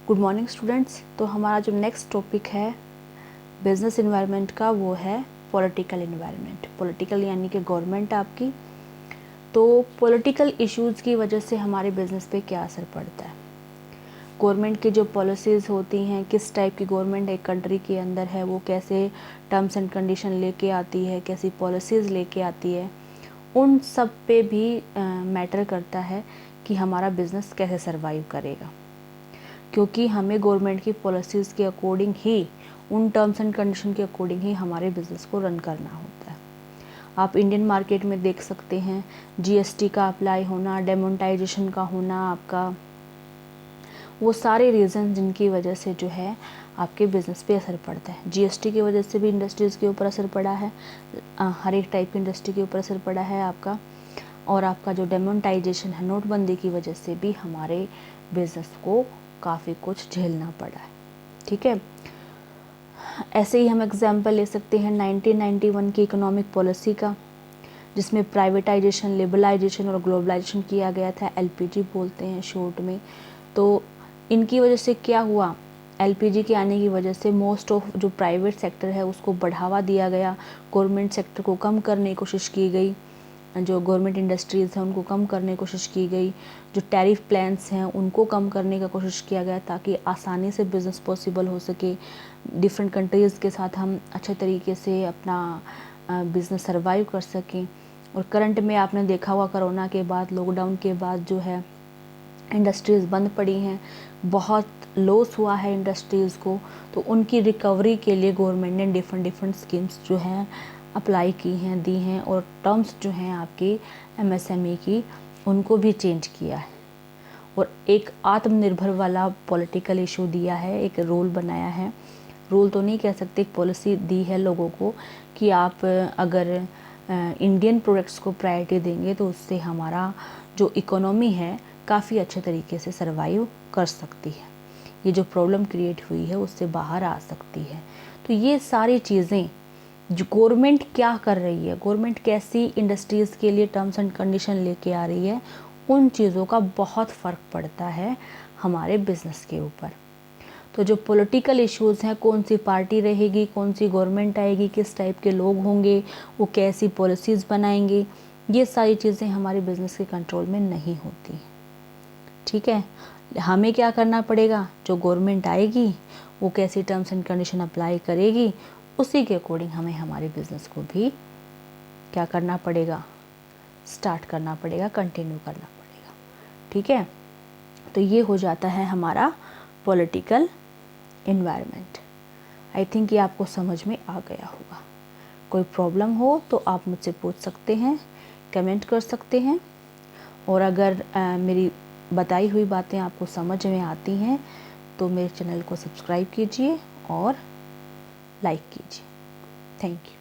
Good morning students. तो हमारा जो नेक्स्ट टॉपिक है बिजनेस इन्वायरमेंट का वो है पॉलिटिकल इन्वायरमेंट। पॉलिटिकल यानी कि गवर्नमेंट आपकी। तो पॉलिटिकल इश्यूज़ की वजह से हमारे बिज़नेस पे क्या असर पड़ता है, गवर्नमेंट की जो पॉलिसीज़ होती हैं, किस टाइप की गवर्नमेंट एक कंट्री के अंदर है, वो कैसे टर्म्स एंड कंडीशन लेके आती है, कैसी पॉलिसीज़ लेके आती है, उन सब पे भी मैटर करता है कि हमारा बिज़नेस कैसे सर्वाइव करेगा। क्योंकि हमें गवर्नमेंट की पॉलिसीज़ के अकॉर्डिंग ही, उन टर्म्स एंड कंडीशन के अकॉर्डिंग ही हमारे बिज़नेस को रन करना होता है। आप इंडियन मार्केट में देख सकते हैं जीएसटी का अप्लाई होना, डेमोनेटाइजेशन का होना, आपका वो सारे रीज़न जिनकी वजह से जो है आपके बिज़नेस पे असर पड़ता है। जीएसटी की वजह से भी इंडस्ट्रीज़ के ऊपर असर पड़ा है, हर एक टाइप की इंडस्ट्री के ऊपर असर पड़ा है आपका। और आपका जो डेमोनेटाइजेशन है, नोटबंदी की वजह से भी हमारे बिज़नेस को काफ़ी कुछ झेलना पड़ा है। ठीक है, ऐसे ही हम एग्जांपल ले सकते हैं 1991 की इकोनॉमिक पॉलिसी का, जिसमें प्राइवेटाइजेशन, लिबरलाइजेशन और ग्लोबलाइजेशन किया गया था। एलपीजी बोलते हैं शॉर्ट में। तो इनकी वजह से क्या हुआ, एलपीजी के आने की वजह से मोस्ट ऑफ जो प्राइवेट सेक्टर है उसको बढ़ावा दिया गया, गवर्नमेंट सेक्टर को कम करने की कोशिश की गई, जो गवर्नमेंट इंडस्ट्रीज़ हैं उनको कम करने की कोशिश की गई, जो टैरिफ प्लान्स हैं उनको कम करने का कोशिश किया गया ताकि आसानी से बिज़नेस पॉसिबल हो सके। डिफरेंट कंट्रीज़ के साथ हम अच्छे तरीके से अपना बिज़नेस सर्वाइव कर सकें। और करंट में आपने देखा हुआ कोरोना के बाद, लॉकडाउन के बाद जो है इंडस्ट्रीज़ बंद पड़ी हैं, बहुत लॉस हुआ है इंडस्ट्रीज़ को। तो उनकी रिकवरी के लिए गवर्नमेंट ने डिफरेंट स्कीम्स जो हैं अप्लाई की हैं, दी हैं, और टर्म्स जो हैं आपकी एमएसएमई की उनको भी चेंज किया है। और एक आत्मनिर्भर वाला पॉलिटिकल इशू दिया है, एक रूल बनाया है, रूल तो नहीं कह सकते, एक पॉलिसी दी है लोगों को कि आप अगर इंडियन प्रोडक्ट्स को प्रायोरिटी देंगे तो उससे हमारा जो इकोनॉमी है काफ़ी अच्छे तरीके से सर्वाइव कर सकती है, ये जो प्रॉब्लम क्रिएट हुई है उससे बाहर आ सकती है। तो ये सारी चीज़ें जो गवर्नमेंट क्या कर रही है, गवर्नमेंट कैसी इंडस्ट्रीज़ के लिए टर्म्स एंड कंडीशन लेके आ रही है, उन चीज़ों का बहुत फ़र्क पड़ता है हमारे बिज़नेस के ऊपर। तो जो पॉलिटिकल इश्यूज़ हैं, कौन सी पार्टी रहेगी, कौन सी गवर्नमेंट आएगी, किस टाइप के लोग होंगे, वो कैसी पॉलिसीज़ बनाएंगे, ये सारी चीज़ें हमारे बिज़नेस के कंट्रोल में नहीं होती। ठीक है, हमें क्या करना पड़ेगा, जो गवर्नमेंट आएगी वो कैसी टर्म्स एंड कंडीशन अप्लाई करेगी, उसी के अकॉर्डिंग हमें हमारे बिज़नेस को भी क्या करना पड़ेगा, स्टार्ट करना पड़ेगा, कंटिन्यू करना पड़ेगा। ठीक है, तो ये हो जाता है हमारा पॉलिटिकल इन्वायरमेंट। आई थिंक ये आपको समझ में आ गया होगा। कोई प्रॉब्लम हो तो आप मुझसे पूछ सकते हैं, कमेंट कर सकते हैं। और अगर मेरी बताई हुई बातें आपको समझ में आती हैं तो मेरे चैनल को सब्सक्राइब कीजिए और लाइक कीजिए। Thank you.